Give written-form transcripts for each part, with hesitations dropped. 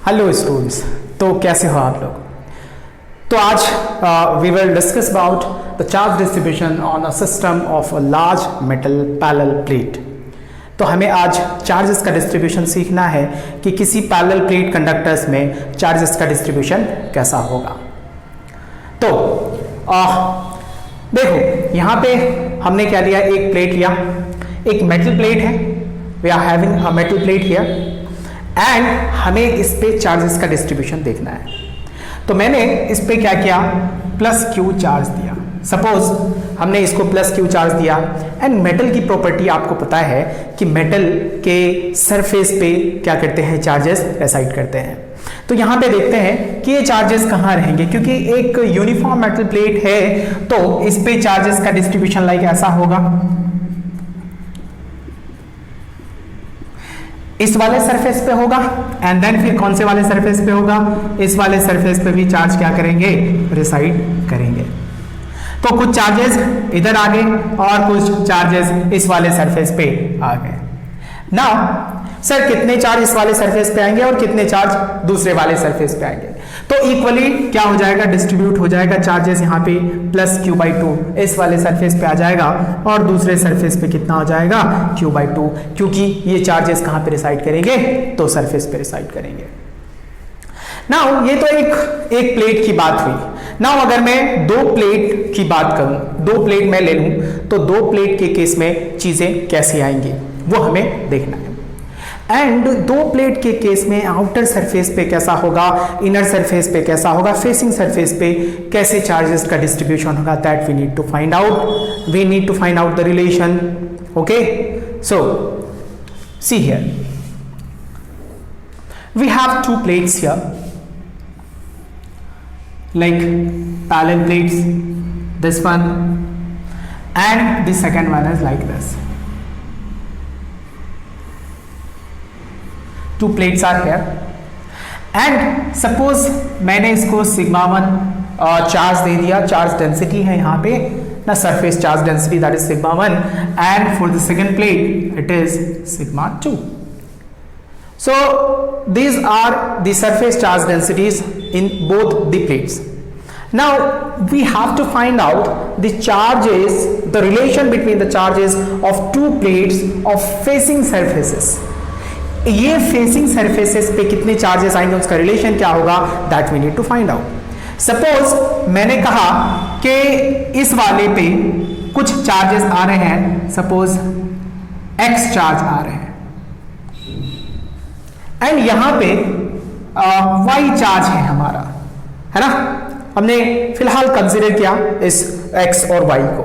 Hello students, तो कैसे हो आप लोग। तो आज we will discuss about the charge distribution on a system of a large metal parallel plate. तो हमें आज चार्जेस का डिस्ट्रीब्यूशन सीखना है कि किसी पैरेलल प्लेट कंडक्टर्स में चार्जेस का डिस्ट्रीब्यूशन कैसा होगा। तो देखो यहाँ पे हमने क्या लिया, एक प्लेट लिया, एक मेटल प्लेट है, we are having a metal plate here and हमें इस पे चार्जेस का डिस्ट्रीब्यूशन देखना है। तो मैंने इस पे क्या किया, प्लस क्यू चार्ज दिया। सपोज हमने इसको प्लस क्यू चार्ज दिया एंड मेटल की प्रॉपर्टी आपको पता है कि मेटल के सरफेस पे क्या करते हैं, चार्जेस रेसाइड करते हैं। तो यहाँ पे देखते हैं कि ये चार्जेस कहाँ रहेंगे, क्योंकि एक यूनिफॉर्म मेटल प्लेट है तो इस पे चार्जेस का डिस्ट्रीब्यूशन लाइक ऐसा होगा, इस वाले सरफेस पे होगा एंड देन फिर कौन से वाले सरफेस पे होगा, इस वाले सरफेस पे भी चार्ज क्या करेंगे, रिसाइड करेंगे। तो कुछ चार्जेस इधर आ गए और कुछ चार्जेस इस वाले सरफेस पे आ गए। नाउ सर कितने चार्ज इस वाले सरफेस पे आएंगे और कितने चार्ज दूसरे वाले सरफेस पे आएंगे, तो इक्वली क्या हो जाएगा, डिस्ट्रीब्यूट हो जाएगा। चार्जेस यहाँ पे प्लस Q/2 इस वाले सरफेस पे आ जाएगा और दूसरे सरफेस पे कितना हो जाएगा, Q/2, क्योंकि ये चार्जेस कहाँ पे रिसाइड करेंगे, तो सरफेस पे रिसाइड करेंगे। नाउ ये तो एक प्लेट की बात हुई। नाउ अगर मैं दो प्लेट की बात करूं, दो प्लेट मैं ले लूं, तो दो प्लेट के केस में चीजें कैसे आएंगी वो हमें देखना है। एंड दो प्लेट के केस में आउटर सरफेस पे कैसा होगा, इनर सरफेस पे कैसा होगा, फेसिंग सरफेस पे कैसे चार्जेस का डिस्ट्रीब्यूशन होगा, that we need to find out. We need to find out the relation. Okay, so see here we have two plates here, like parallel plates, this one and the second one is like this. Two plates are here and suppose मैंने इसको sigma 1 charge दे दिया, charge density है यहाँ पे ना, surface charge density that is sigma 1 and for the second plate it is sigma 2. So these are the surface charge densities in both the plates. Now we have to find out the charges, the relation between the charges of two plates of facing surfaces. ये facing surfaces पे कितने charges आएंगे, उसका relation क्या होगा, that we need to find out. Suppose मैंने कहा कि इस वाले पे कुछ charges आ रहे हैं, suppose x charge आ रहे हैं एंड यहां पे y चार्ज है हमारा, है ना। हमने फिलहाल कंसीडर किया इस x और y को।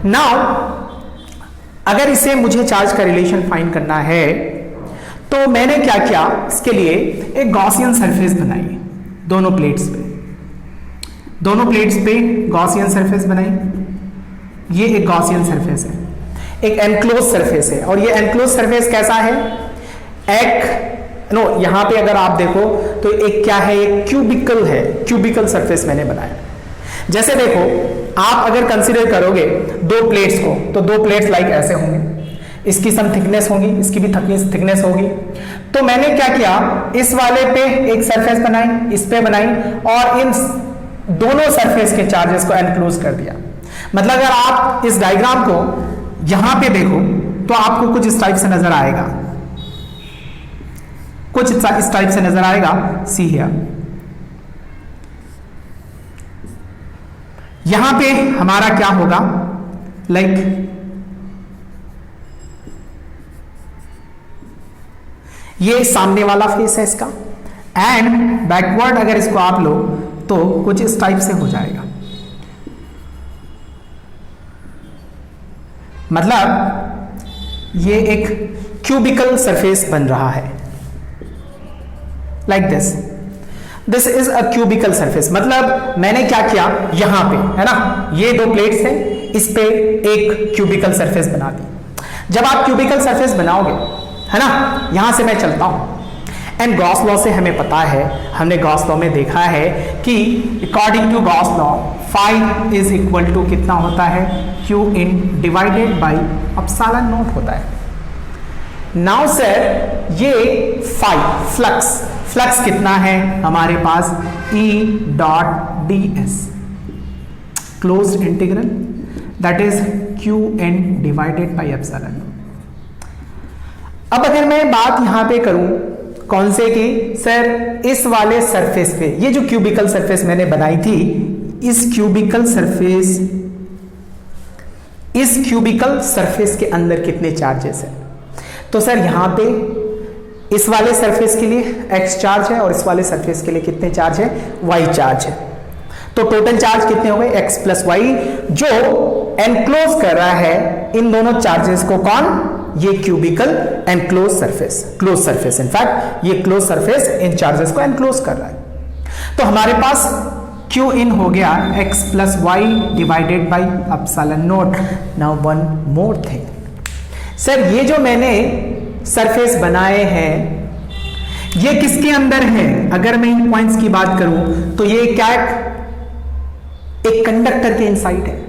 नाउ अगर इसे मुझे चार्ज का रिलेशन फाइंड करना है तो मैंने क्या किया, इसके लिए एक गॉसियन सरफेस बनाई दोनों प्लेट्स पे, दोनों प्लेट्स पे गॉसियन सरफेस बनाई। ये एक गॉसियन सरफेस है, एक एनक्लोज सरफेस है, और ये एनक्लोज सरफेस कैसा है, यहाँ पे अगर आप देखो तो एक क्या है, एक क्यूबिकल है, क्यूबिकल सरफेस मैंने बनाया। जैसे देखो आप अगर कंसीडर करोगे दो प्लेट्स को, तो दो प्लेट्स लाइक ऐसे होंगे, इसकी सम थिकनेस होगी, इसकी भी थिकनेस होगी। तो मैंने क्या किया, इस वाले पे एक सरफेस बनाई, इस पे बनाई और इन दोनों सरफेस के चार्जेस को एनक्लोज कर दिया। मतलब अगर आप इस डायग्राम को यहां पे देखो तो आपको कुछ इस टाइप से नजर आएगा, कुछ इस टाइप से नजर आएगा। सी हियर, यहां पे हमारा क्या होगा, लाइक ये सामने वाला फेस है इसका, एंड बैकवर्ड अगर इसको आप लो तो कुछ इस टाइप से हो जाएगा। मतलब ये एक क्यूबिकल सरफेस बन रहा है, like this is a cubical surface। मतलब मैंने क्या किया, यहां पे है ना, ये दो प्लेट्स हैं, इस पे एक क्यूबिकल सरफेस बना दी। जब आप क्यूबिकल सरफेस बनाओगे, है ना, यहां से मैं चलता हूं एंड गॉस लॉ से हमें पता है, हमने गॉस लॉ में देखा है कि according to Gauss law phi is equal to कितना होता है, Q in divided by epsilon naught होता है। नाउ सर ये फाई फ्लक्स कितना है हमारे पास, E dot ds closed integral that is Qn divided by epsilon. अब अगर मैं बात यहां पे करूं कौन से की, सर इस वाले सरफेस पे, ये जो क्यूबिकल सरफेस मैंने बनाई थी, इस क्यूबिकल सरफेस के अंदर कितने चार्जेस हैं, तो सर यहां पे इस वाले सरफेस के लिए x चार्ज है और इस वाले सरफेस के लिए कितने चार्ज है, y चार्ज है। तो टोटल चार्ज कितने हो गए, x प्लस वाई, जो एनक्लोज कर रहा है इन दोनों चार्जेस को, कौन, ये क्यूबिकल एनक्लोज सरफेस इनफैक्ट ये क्लोज सरफेस इन चार्जेस को एनक्लोज कर रहा है। तो हमारे पास Q इन हो गया x plus Y divided by epsilon naught. Now one more thing, sir ये जो मैंने सरफेस बनाए हैं ये किसके अंदर है, अगर मैं इन पॉइंट्स की बात करूं तो ये क्या एक कंडक्टर के इनसाइड है।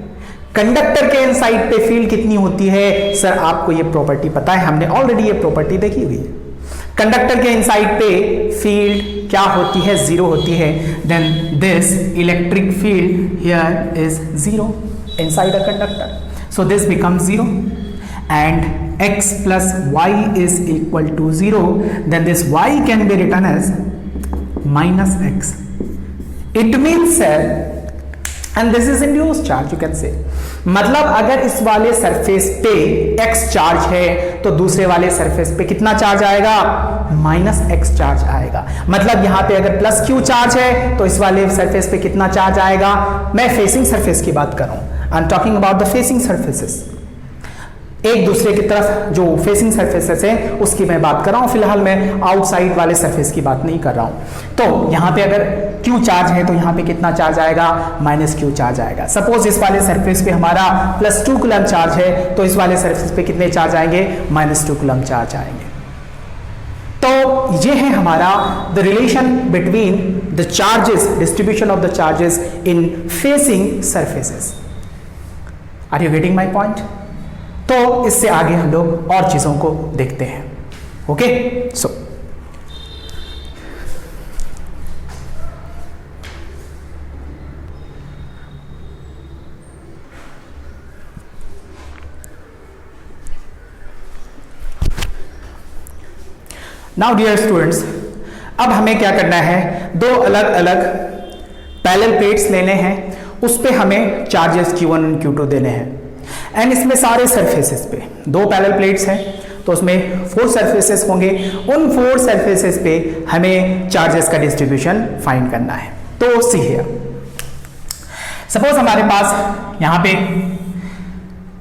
कंडक्टर के इनसाइड पे फील्ड कितनी होती है, सर आपको ये प्रॉपर्टी पता है, हमने ऑलरेडी ये प्रॉपर्टी देखी हुई है। कंडक्टर के इनसाइड पे फील्ड क्या होती है, जीरो होती है। Then this electric field here is zero inside a conductor, so this becomes zero and x plus y is equal to 0, then this y can be written as minus x. It means sir, and this is induced charge you can say, मतलब अगर इस वाले surface पे x charge है तो दूसरे वाले surface पे कितना चार्ज आएगा, माइनस x चार्ज आएगा। मतलब यहां पे अगर प्लस q चार्ज है तो इस वाले सरफेस पे कितना चार्ज आएगा, मैं फेसिंग सरफेस की बात कर रहा हूं, I am talking about the facing surfaces, एक दूसरे की तरफ जो फेसिंग सरफेसेस है उसकी मैं बात कर रहा हूं, फिलहाल मैं आउटसाइड वाले सरफेस की बात नहीं कर रहा हूं। तो यहां पे अगर Q चार्ज है तो यहां पे कितना चार्ज आएगा, माइनस Q चार्ज आएगा। सपोज इस वाले सरफेस पे हमारा प्लस 2 कूलम चार्ज है तो इस वाले सरफेस पे कितने चार्ज आएंगे, माइनस 2 कूलम चार्ज आएंगे। तो ये है हमारा the relation between the charges, distribution of the charges in facing surfaces. Are you getting my point? तो इससे आगे हम लोग और चीजों को देखते हैं। Okay, so now dear students, अब हमें क्या करना है, दो अलग अलग पैरेलल प्लेट्स लेने हैं, उस पे हमें चार्जेस Q1 और Q2 देने हैं। एंड इसमें सारे सरफेसेस पे दो पैरेलल प्लेट्स हैं तो उसमें 4 सरफेसेस होंगे, उन 4 सरफेसेस पे हमें चार्जेस का डिस्ट्रीब्यूशन फाइंड करना है। तो सी हियर, सपोज हमारे पास यहां पे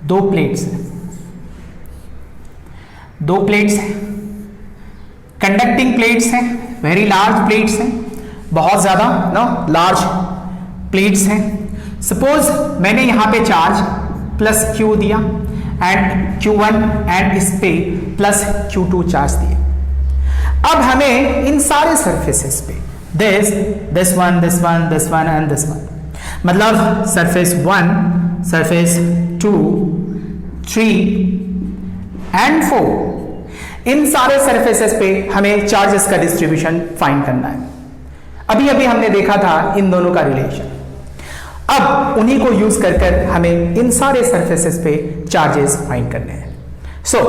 दो प्लेट्स हैं, कंडक्टिंग प्लेट्स हैं, वेरी लार्ज प्लेट्स हैं, बहुत ज्यादा लार्ज प्लेट्स हैं। सपोज मैंने यहां पे चार्ज प्लस Q दिया एंड Q1 एंड इस पे प्लस Q2 चार्ज दिए। अब हमें इन सारे सरफेसेस पे this one and this one, मतलब सरफेस 1, सरफेस 2, 3 एंड 4, इन सारे सरफेसेस पे हमें चार्जेस का डिस्ट्रीब्यूशन फाइंड करना है। अभी अभी हमने देखा था इन दोनों का रिलेशन, अब उन्हीं को यूज कर हमें इन सारे सरफेसेस पे चार्जेस फाइंड करने हैं। सो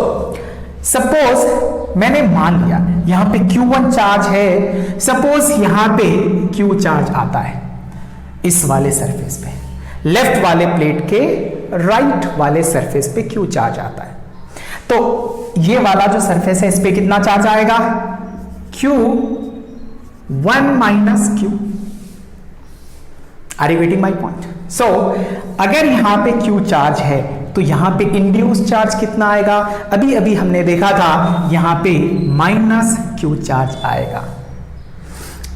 सपोज मैंने मान लिया यहां पे Q1 चार्ज है, सपोज यहां पे Q चार्ज आता है इस वाले सरफेस पे, लेफ्ट वाले प्लेट के राइट वाले सरफेस पे Q चार्ज आता है, तो ये वाला जो सरफेस है इस पे कितना चार्ज आएगा, Q1 minus Q। Are you getting my point? So अगर यहां पे Q चार्ज है तो यहां पे इंड्यूस चार्ज कितना आएगा, अभी अभी हमने देखा था यहां पे माइनस Q चार्ज आएगा।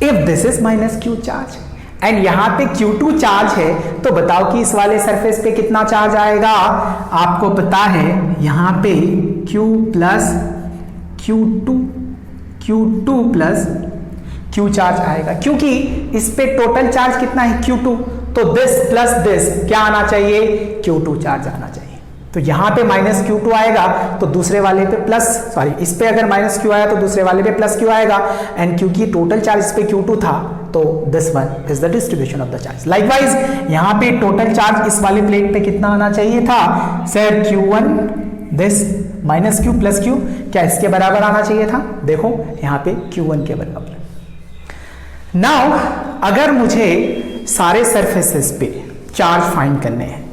If this is minus Q charge and यहां पे Q2 चार्ज है तो बताओ कि इस वाले सरफेस पे कितना चार्ज आएगा। आपको पता है यहां पे Q plus Q2 plus Q charge आएगा, क्योंकि इस पे टोटल चार्ज कितना है Q2, तो दिस प्लस दिस क्या आना चाहिए, Q2 चार्ज आना चाहिए। तो यहां पे माइनस Q2 आएगा तो दूसरे वाले पे प्लस, सॉरी इस पे अगर माइनस Q आया तो दूसरे वाले पे प्लस Q आएगा, एंड क्योंकि टोटल चार्ज इस पे Q2 था तो this one is the distribution of the charge. Likewise यहां पे टोटल चार्ज इस वाले प्लेट पे कितना आना चाहिए था sir, Q1 this minus Q plus Q, क्या इसके बराबर आना चाहिए था? देखो यहां पे Q1 के बराबर। नाउ अगर मुझे सारे सरफेसेस पे चार्ज फाइंड करने हैं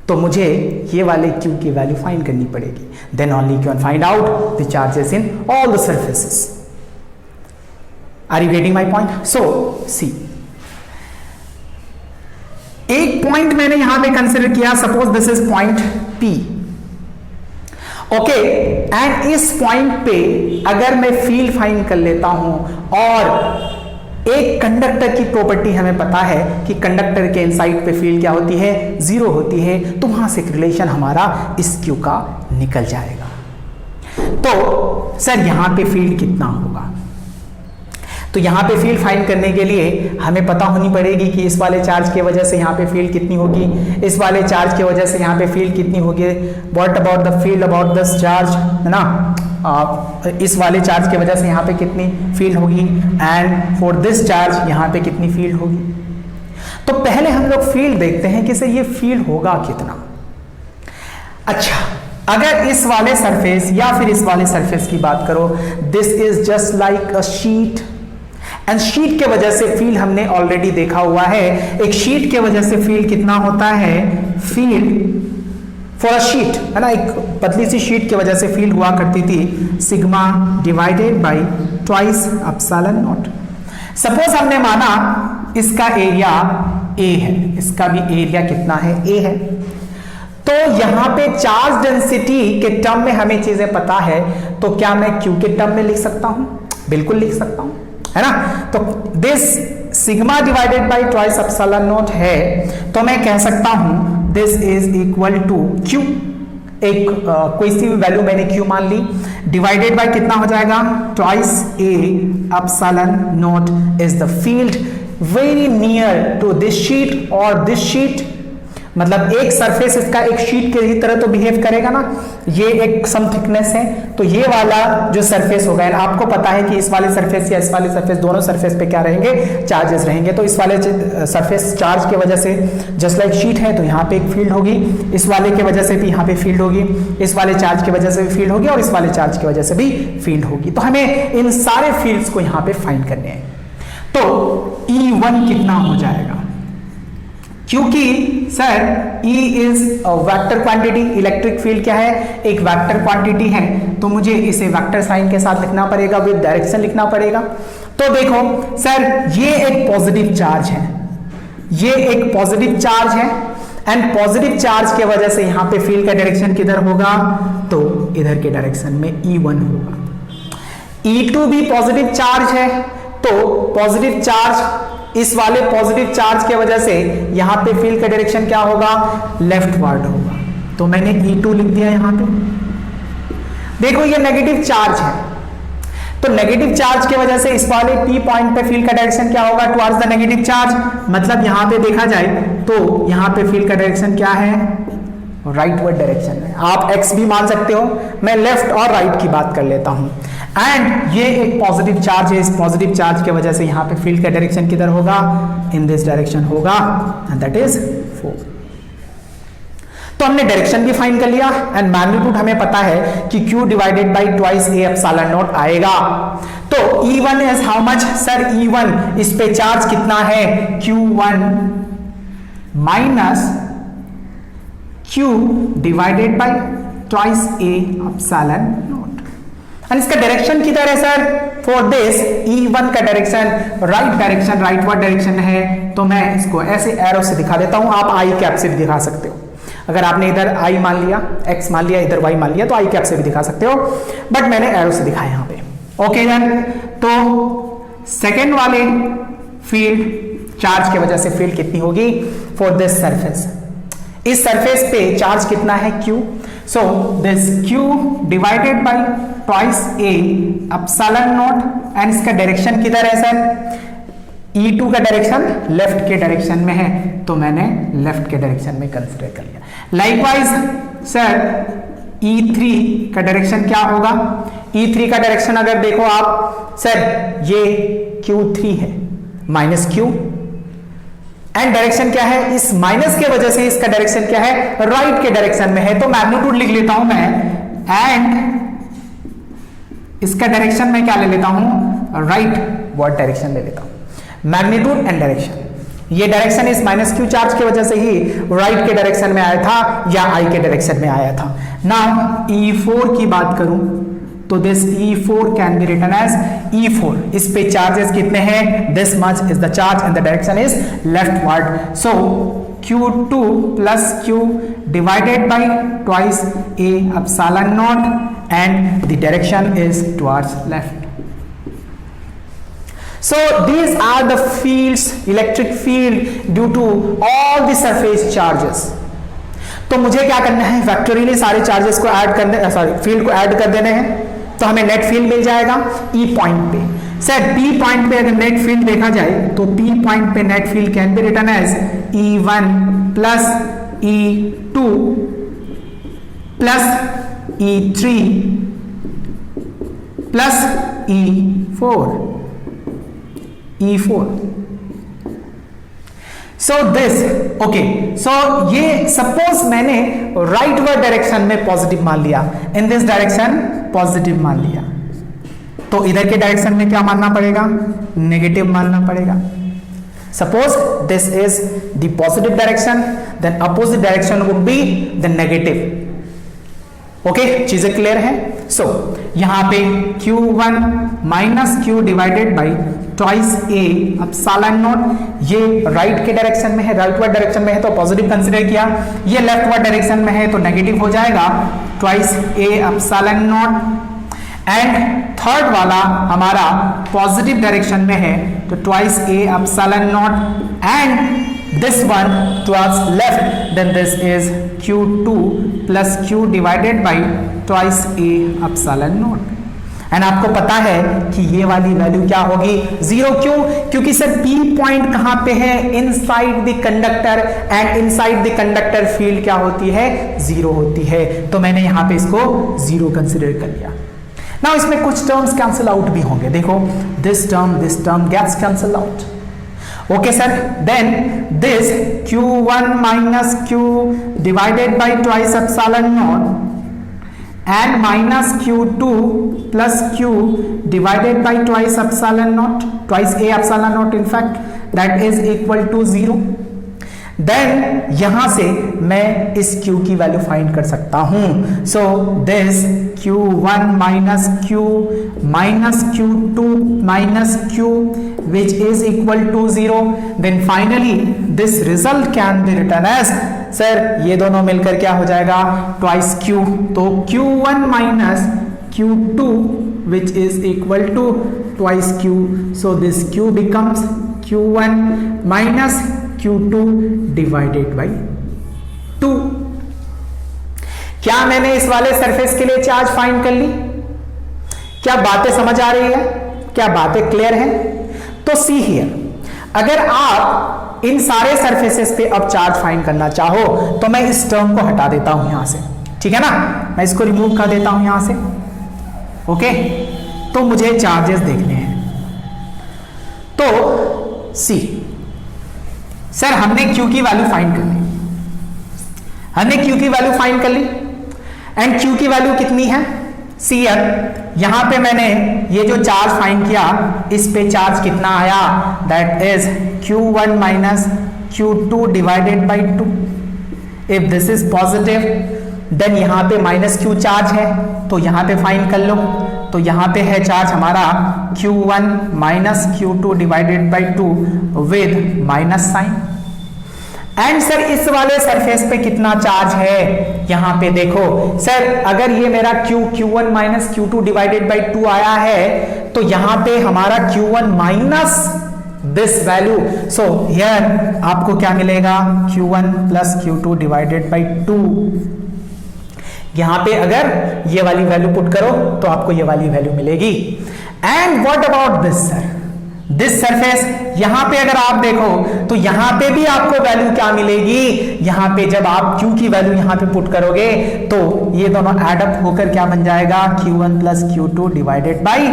तो मुझे ये वाले Q की वैल्यू फाइंड करनी पड़ेगी, then only you can find out the charges in all the surfaces. Are you getting my point? So see, एक पॉइंट मैंने यहां पे कंसिडर किया, suppose this is point P, okay, and इस point पे अगर मैं फील्ड फाइंड कर लेता हूं, और एक कंडक्टर की प्रॉपर्टी हमें पता है कि कंडक्टर के इनसाइड पे फील्ड क्या होती है, जीरो होती है, तो वहां से एक रिलेशन हमारा इस Q का निकल जाएगा। तो सर यहां पे फील्ड कितना होगा? तो यहां पे फील्ड फाइंड करने के लिए हमें पता होनी पड़ेगी कि इस वाले चार्ज की वजह से यहां पे फील्ड कितनी होगी, इस वाले चार्ज की वजह से यहां पे फील्ड कितनी होगी, what about the field about this charge, है ना, इस वाले चार्ज की वजह से यहां पे कितनी फील्ड होगी, एंड फॉर दिस चार्ज यहां पे कितनी फील्ड होगी। तो पहले हम लोग फील्ड देखते हैं कि सर ये फील्ड होगा कितना। अच्छा, अगर इस वाले सरफेस या फिर इस वाले सरफेस की बात करो, this is just like a sheet, and sheet के वजह से फील्ड हमने ऑलरेडी देखा हुआ है। एक शीट के वजह से फील्ड कितना होता है, फील्ड फॉर अ शीट, है ना, एक पतली सी शीट की वजह से फील्ड हुआ करती थी sigma divided by twice epsilon not. Suppose हमने माना इसका एरिया A है, इसका भी एरिया कितना है, A है, तो यहां पे चार्ज डेंसिटी के टर्म में हमें चीजें पता है, तो क्या मैं Q के टर्म में लिख सकता हूं? बिल्कुल लिख सकता हूं, है ना। तो this sigma divided by twice epsilon naught है, तो मैं कह सकता हूं this is equal to Q, एक कोई सी भी वैल्यू मैंने Q मान ली, डिवाइडेड बाय कितना हो जाएगा, twice A epsilon naught is the field very near to this sheet, और दिस शीट मतलब एक सरफेस इसका एक शीट की तरह तो बिहेव करेगा ना, ये एक सम थिकनेस है, तो ये वाला जो सरफेस होगा, आपको पता है कि इस वाले सरफेस या इस वाले सरफेस, दोनों सरफेस पे क्या रहेंगे, चार्जेस रहेंगे। तो इस वाले सरफेस चार्ज की वजह से जस्ट लाइक शीट है, तो यहाँ पे एक फील्ड होगी, इस वाले की वजह से भी यहाँ पे फील्ड होगी, इस वाले चार्ज की वजह से भी फील्ड होगी, और इस वाले चार्ज की वजह से भी फील्ड होगी। तो हमें इन सारे फील्ड्स को यहाँ पे फाइंड करने हैं। तो E1 कितना हो जाएगा, क्योंकि sir E is vector quantity, electric field क्या है, एक वेक्टर क्वांटिटी है, तो मुझे इसे वेक्टर साइन के साथ लिखना पड़ेगा, विद डायरेक्शन लिखना पड़ेगा। तो देखो सर ये एक पॉजिटिव चार्ज है, ये एक पॉजिटिव चार्ज है, एंड पॉजिटिव चार्ज के वजह से यहां पे फील्ड का डायरेक्शन किधर होगा, तो इधर के डायरेक्शन में E1 होगा। E2 भी पॉजिटिव चार्ज है, तो पॉजिटिव चार्ज, इस वाले पॉजिटिव चार्ज के वजह से यहां पे फील्ड का डायरेक्शन क्या होगा, लेफ्ट वर्ड होगा, तो मैंने E2 लिख दिया यहां पे। देखो ये नेगेटिव चार्ज है, तो नेगेटिव चार्ज की वजह से इस वाले P पॉइंट पे फील्ड का डायरेक्शन क्या होगा, टुवर्ड्स द नेगेटिव चार्ज, मतलब यहां पे देखा जाए तो यहां पे फील्ड का डायरेक्शन क्या है, राइटवर्ड डायरेक्शन है। आप x भी मान सकते हो, मैं लेफ्ट और राइट की बात कर लेता हूं, एंड ये एक पॉजिटिव चार्ज है, इस पॉजिटिव चार्ज की वजह से यहां पे फील्ड का डायरेक्शन किधर होगा, इन दिस डायरेक्शन होगा, एंड दैट इज 4। तो हमने डायरेक्शन भी फाइंड कर लिया, एंड मैग्नीट्यूड हमें पता है कि Q divided by twice A epsilon not आएगा। तो E1 is how much, sir E1 इस पे चार्ज कितना है, Q1 minus Q divided by twice A epsilon not, और इसका डायरेक्शन किधर है सर, फॉर दिस E1 का direction right direction, rightward direction है, तो मैं इसको ऐसे एरो से दिखा देता हूं, आप आई कैप से भी दिखा सकते हो। अगर आपने इधर I मान लिया, X मान लिया, इधर Y मान लिया, तो आई कैप से भी दिखा सकते हो, बट मैंने एरो से दिखाया यहां पे। ओके देन, तो सेकेंड वाले फील्ड चार्ज की वजह से फील्ड कितनी होगी फॉर दिस सरफेस, इस सरफेस पे चार्ज कितना है Q, so this Q divided by twice A epsilon naught, and इसका डायरेक्शन किधर है सर, E2 का डायरेक्शन लेफ्ट के डायरेक्शन में है, तो मैंने लेफ्ट के डायरेक्शन में कंसिडर कर लिया। लाइकवाइज सर E3 का डायरेक्शन क्या होगा? E3 का डायरेक्शन अगर देखो आप सर, ये Q3 है माइनस Q, एंड डायरेक्शन क्या है? इस माइनस के वजह से इसका डायरेक्शन क्या है? राइट के डायरेक्शन में है, तो मैग्नीट्यूड लिख लेता हूं मैं, एंड इसका डायरेक्शन में क्या ले लेता हूं? राइट वर्ड डायरेक्शन ले लेता हूं। मैग्नीट्यूड एंड डायरेक्शन, ये डायरेक्शन इस माइनस क्यू चार्ज की वजह से ही राइट के डायरेक्शन में आया था या आई के डायरेक्शन में आया था। नाउ E4 की बात करूं तो this E4 can be written as E4। इस पे चार्जेस कितने हैं? This much is the charge and the direction is leftward. So Q2 plus Q divided by twice A epsilon naught and the direction is towards left. So these are the fields, electric field due to all the surface charges. तो मुझे क्या करना है? Vectorially सारे charges को add करने, sorry field को add कर देने हैं, तो हमें नेट फील्ड मिल जाएगा E पॉइंट पे। सर P पॉइंट पे अगर नेट फील्ड देखा जाए तो P पॉइंट पे net field can be written as E1 plus E2 plus E3 plus E4। So this okay, so ये सपोज मैंने राइट वर्ड डायरेक्शन में पॉजिटिव मान लिया, इन दिस डायरेक्शन पॉजिटिव मान लिया, तो इधर के डायरेक्शन में क्या मानना पड़ेगा? नेगेटिव मानना पड़ेगा। Suppose this is the positive direction, then opposite direction would be the negative. Okay, चीजें क्लियर है? सो यहां पे Q1 minus Q divided by twice A epsilon naught, ये राइट के डायरेक्शन में है, राइट वर्ड डायरेक्शन में है तो पॉजिटिव कंसीडर किया, ये लेफ्ट वर्ड डायरेक्शन में है तो नेगेटिव हो जाएगा, twice A epsilon naught. And third वाला हमारा पॉजिटिव डायरेक्शन में है तो twice A epsilon naught, and this one towards left, then this is Q2 plus Q divided by twice A epsilon naught. And आपको पता है कि ये वाली वैल्यू क्या होगी? 0। क्यों? क्योंकि सर P पॉइंट कहां पे है? Inside the conductor, and inside the conductor field क्या होती है? 0 होती है, तो मैंने यहां पे इसको 0 कंसिडर कर लिया। नाउ इसमें कुछ टर्म्स कैंसिल आउट भी होंगे, देखो this term gets cancel out. Okay sir, then this Q1 minus Q divided by twice epsilon naught and minus Q2 plus Q divided by twice epsilon naught, twice A epsilon naught in fact, that is equal to 0. Then यहां से मैं इस Q की value find कर सकता हूं। So this Q1 minus Q minus Q2 minus Q which is equal to 0. Then finally this result can be written as, sir ये दोनों मिलकर क्या हो जाएगा? ट्वाइस Q, तो Q1 minus Q2 which is equal to twice Q. So this Q becomes Q1 minus Q2 divided by 2। क्या मैंने इस वाले सरफेस के लिए चार्ज फाइंड कर ली? क्या बातें समझ आ रही है? क्या बातें क्लियर हैं? तो सी हियर, अगर आप इन सारे सरफेसेस पे अब चार्ज फाइंड करना चाहो तो मैं इस टर्म को हटा देता हूं यहां से, ठीक है ना? मैं इसको रिमूव कर देता हूं यहां से। ओके, तो मुझे चार्जेस देखने हैं। तो सी, सर हमने Q की वैल्यू फाइंड कर ली, हमने Q की वैल्यू फाइंड कर ली, एंड Q की वैल्यू कितनी है? सी यहां पे मैंने ये जो चार्ज फाइंड किया, इस पे चार्ज कितना आया? That is Q1 minus Q2 divided by 2। If this is positive then यहां पे माइनस Q चार्ज है, तो यहां पे फाइंड कर लो, तो यहां पे है चार्ज हमारा Q1 minus Q2 divided by 2 with minus sign. And sir इस वाले सरफेस पे कितना चार्ज है? यहां पे देखो सर, अगर ये मेरा Q1 minus Q2 divided by 2 आया है तो यहां पे हमारा Q1 minus this value, so here आपको क्या मिलेगा? Q1 plus Q2 divided by 2। यहां पे अगर ये वाली वैल्यू पुट करो तो आपको ये वाली वैल्यू मिलेगी। And what about this sir? This surface, यहां पे अगर आप देखो तो यहां पे भी आपको वैल्यू क्या मिलेगी, यहां पे जब आप Q की वैल्यू यहां पे पुट करोगे तो ये दोनों एड अप होकर क्या बन जाएगा, Q1 plus Q2 divided by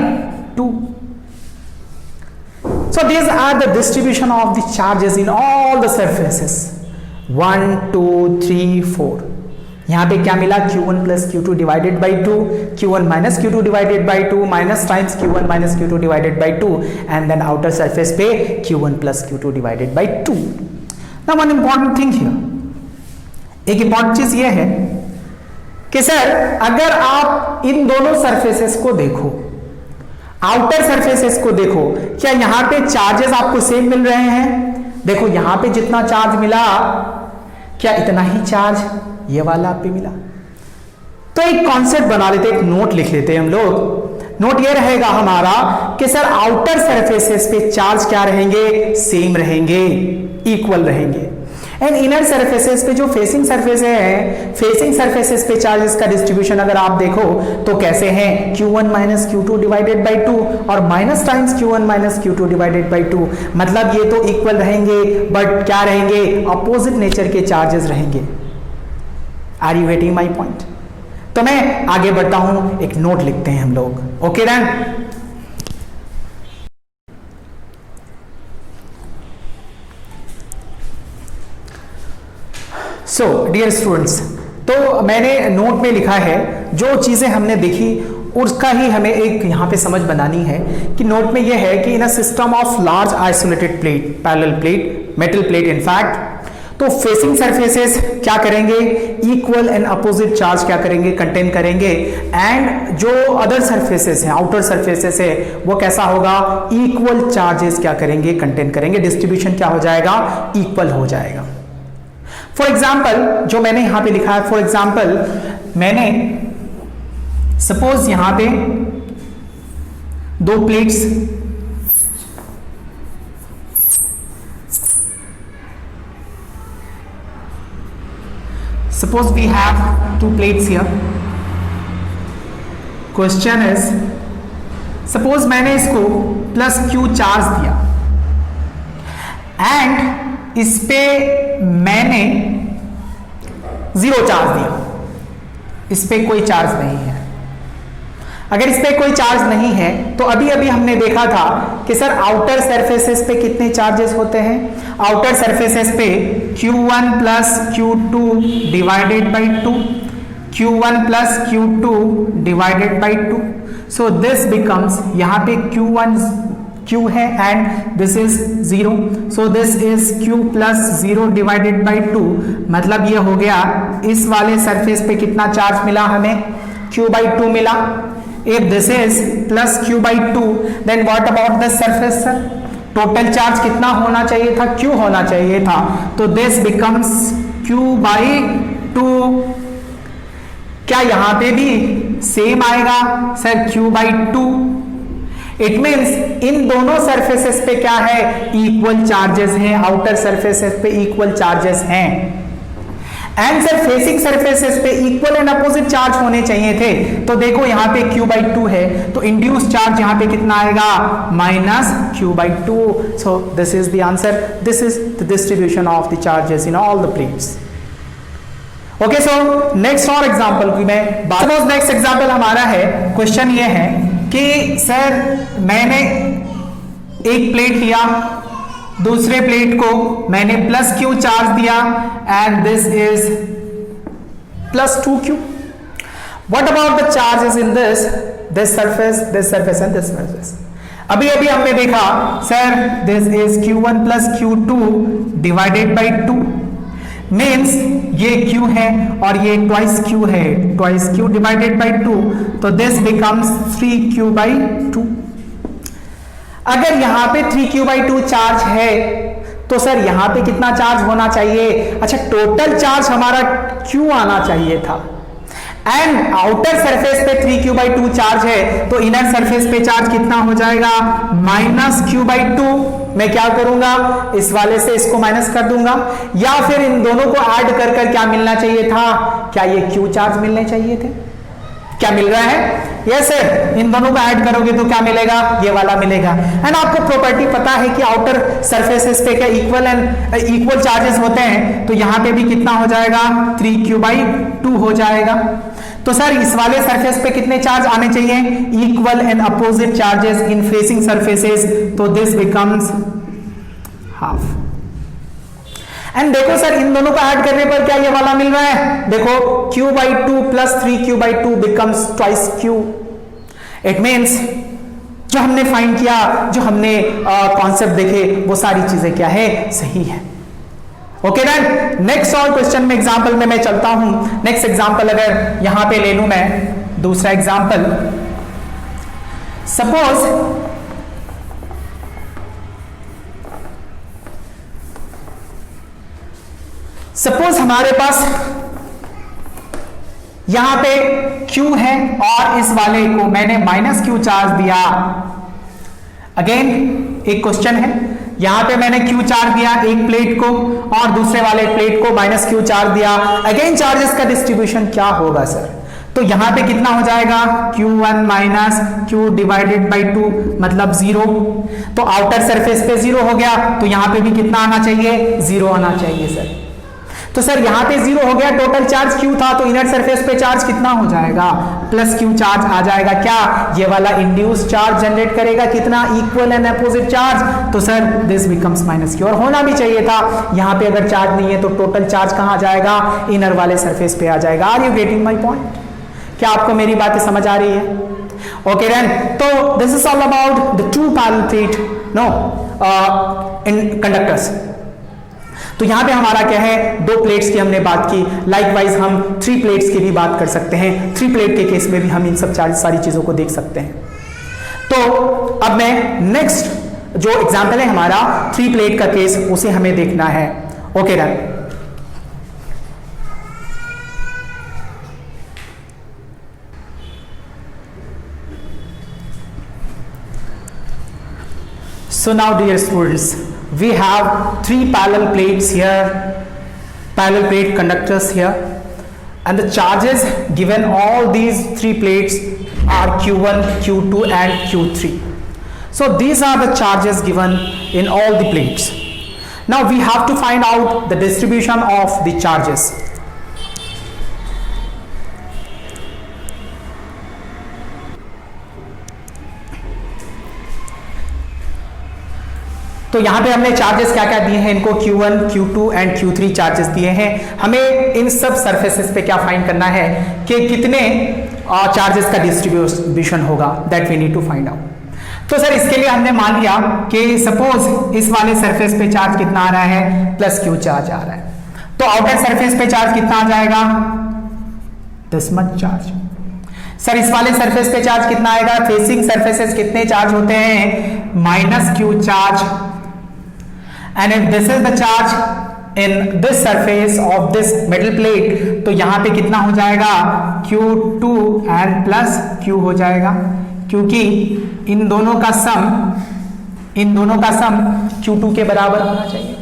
2. So these are the distribution of the charges in all the surfaces. 1, 2, 3, 4. यहाँ पे क्या मिला, Q1 plus Q2 divided by 2, Q1 minus Q2 divided by 2, minus times Q1 minus Q2 divided by 2, and then outer surface पे Q1 plus Q2 divided by 2. Now one important thing here, एक important चीज ये है कि sir अगर आप इन दोनों surfaces को देखो, आउटर सरफेसेस को देखो, क्या यहां पे चार्जेस आपको सेम मिल रहे हैं? देखो यहां पे जितना चार्ज मिला, क्या इतना ही चार्ज ये वाला आप पे मिला? तो एक कॉन्सेप्ट बना लेते, एक नोट लिख लेते हैं हम लोग. नोट ये रहेगा हमारा कि सर आउटर सरफेसेस पे चार्ज क्या रहेंगे, सेम रहेंगे, इक्वल रहेंगे. एंड इनर सरफेसेस पे जो फेसिंग सरफेस है, फेसिंग सरफेसेस पे चार्जेस का डिस्ट्रीब्यूशन अगर आप देखो तो कैसे हैं, Q1 minus Q2 divided by 2 और minus times Q1 minus Q2 divided by 2. मतलब ये तो इक्वल रहेंगे बट क्या रहेंगे, अपोजिट नेचर के चार्जेस रहेंगे. Are you getting my point? तो मैं आगे बढ़ता हूं, एक नोट लिखते हैं हम लोग. Okay then, so dear students, तो मैंने नोट में लिखा है जो चीजें हमने देखी उसका ही हमें एक यहां पे समझ बनानी है कि नोट में यह है कि in a system of large isolated plate, parallel plate, metal plate in fact, तो फेसिंग सरफेसेस क्या करेंगे, इक्वल एंड अपोजिट चार्ज क्या करेंगे, कंटेन करेंगे. एंड जो अदर सरफेसेस हैं, आउटर सरफेसेस है, वो कैसा होगा, इक्वल चार्जेस क्या करेंगे, कंटेन करेंगे. डिस्ट्रीब्यूशन क्या हो जाएगा, इक्वल हो जाएगा. फॉर एग्जाम्पल जो मैंने यहां पे लिखा है, फॉर एग्जाम्पल मैंने सपोज यहां पे दो plates, suppose we have two plates here. Question is, suppose मैंने इसको प्लस Q चार्ज दिया एंड इस पे मैंने 0 चार्ज दिया, इस पे कोई चार्ज नहीं है. अगर इस पे कोई चार्ज नहीं है तो अभी अभी हमने देखा था कि सर आउटर सरफेसेस पे कितने चार्जेस होते हैं, आउटर सरफेसेस पे Q1 plus Q2 divided by 2, Q1 plus Q2 divided by 2. So this becomes, यहाँ पे Q1 Q है and this is 0, so this is Q plus 0 divided by 2. मतलब ये हो गया, इस वाले सरफेस पे कितना चार्ज मिला हमें, Q बाई 2 मिला. If this is plus Q by 2, then what about the surface sir? Total charge कितना होना चाहिए था, Q होना चाहिए था. तो this becomes Q by 2. क्या यहां पे भी सेम आएगा sir, Q by 2? It means in दोनों सरफेसेस पे क्या है, इक्वल चार्जेस हैं, आउटर सरफेसेस पे इक्वल चार्जेस हैं. एंड सर फेसिंग सरफेसेस पे इक्वल एंड अपोजिट चार्ज होने चाहिए थे. तो देखो यहाँ पे Q by 2 है तो इंड्यूस चार्ज यहाँ पे कितना आएगा, minus Q by 2. So this is the answer, this is the distribution of the charges in all the plates. Okay, so next और एग्जांपल की मैं बात, सपोज नेक्स्ट एग्जांपल हमारा है, क्वेश्चन ये है कि सर मैंने एक प्लेट लिया, दूसरे प्लेट को मैंने प्लस Q चार्ज दिया and this is plus 2Q. What about the charges in this surface and this surface? अभी अभी हमने देखा sir this is Q1 plus Q2 divided by 2, means ये Q है और ये ट्वाइस Q है, ट्वाइस Q डिवाइडेड बाई 2, तो दिस बिकम्स 3Q बाई 2. अगर यहां पे 3Q by 2 चार्ज है तो सर यहां पे कितना चार्ज होना चाहिए, अच्छा टोटल चार्ज हमारा Q आना चाहिए था. एंड आउटर सरफेस पे 3Q by 2 चार्ज है तो इनर सरफेस पे चार्ज कितना हो जाएगा, माइनस Q by 2. मैं क्या करूंगा, इस वाले से इसको माइनस कर दूंगा, या फिर इन दोनों को ऐड कर कर क्या मिलना चाहिए था, क्या ये Q चार्ज मिलने चाहिए थे. क्या मिल रहा है? यस सर, इन दोनों को ऐड करोगे तो क्या मिलेगा? ये वाला मिलेगा। एंड आपको प्रॉपर्टी पता है कि आउटर सरफेसेस पे क्या इक्वल चार्जेस होते हैं, तो यहां पे भी कितना हो जाएगा? 3q/2 हो जाएगा। तो सर इस वाले सरफेस पे कितने चार्ज आने चाहिए? Equal and opposite charges in facing surfaces, तो दिस बिकम्स हाफ। एंड देखो सर इन दोनों को ऐड करने पर क्या ये वाला मिल रहा है? देखो q/2 plus 3q/2 becomes twice q। It means जो हमने फाइंड किया, जो हमने कॉन्सेप्ट देखे, वो सारी चीजें क्या है? सही है। Okay done. नेक्स्ट और क्वेश्चन में एग्जांपल में मैं चलता हूं। नेक्स्ट एग्जांपल अगर यहां पे ले लूं मैं, दूसरा एग्जांपल, सपोज हमारे पास यहां पे Q है और इस वाले को मैंने -Q चार्ज दिया। अगेन एक क्वेश्चन है, यहां पे मैंने Q चार्ज दिया एक प्लेट को और दूसरे वाले प्लेट को -Q चार्ज दिया। अगेन चार्जेस का डिस्ट्रीब्यूशन क्या होगा सर? तो यहां पे कितना हो जाएगा? Q1 minus Q divided by 2 मतलब 0। तो आउटर सरफेस पे 0 हो गया, तो यहां पे भी कितना आना चाहिए? 0 आना चाहिए सर। तो सर यहां पे 0 हो गया, टोटल चार्ज Q था, तो इनर सरफेस पे चार्ज कितना हो जाएगा? +Q चार्ज आ जाएगा। क्या ये वाला इंड्यूस चार्ज जनरेट करेगा कितना? Equal and opposite charge. तो सर दिस बिकम्स -Q, और होना भी चाहिए था। यहां पे अगर चार्ज नहीं है तो टोटल चार्ज कहां जाएगा? इनर वाले सरफेस पे आ जाएगा। Are you getting my point? क्या आपको मेरी बातें समझ आ रही है? ओके देन, तो this is all about the two parallel plate in conductors. तो यहां पे हमारा क्या है? 2 प्लेट्स की हमने बात की। लाइकवाइज हम 3 प्लेट्स की भी बात कर सकते हैं। 3 प्लेट के केस में भी हम इन सब सारी चीजों को देख सकते हैं। तो अब मैं नेक्स्ट जो एग्जांपल है हमारा 3 प्लेट का केस, उसे हमें देखना है। Okay done. So now dear students, we have 3 parallel plates here, parallel plate conductors here, and the charges given all these 3 plates are Q1, Q2 and Q3. So these are the charges given in all the plates. Now we have to find out the distribution of the charges. तो यहां पे हमने charges क्या क्या दिए हैं इनको? Q1, Q2 and Q3 charges दिए हैं। हमें इन सब सरफेसेस पे क्या फाइंड करना है कि कितने चार्जेस का डिस्ट्रीब्यूशन होगा, that we need to find out. तो सर इसके लिए हमने मान लिया कि सपोज इस वाले सरफेस पे चार्ज कितना आ रहा है? +Q चार्ज आ रहा है। तो आउटर सरफेस पे चार्ज कितना आ जाएगा? This much charge. सर इस वाले सरफेस पे चार्ज कितना आएगा? फेसिंग सरफेसेस कितने चार्ज होते हैं? -Q charge. And if this is the charge in this surface of this metal plate, तो यहां पे कितना हो जाएगा? Q2 and +Q हो जाएगा, क्योंकि इन दोनों का सम Q2 के बराबर होना चाहिए।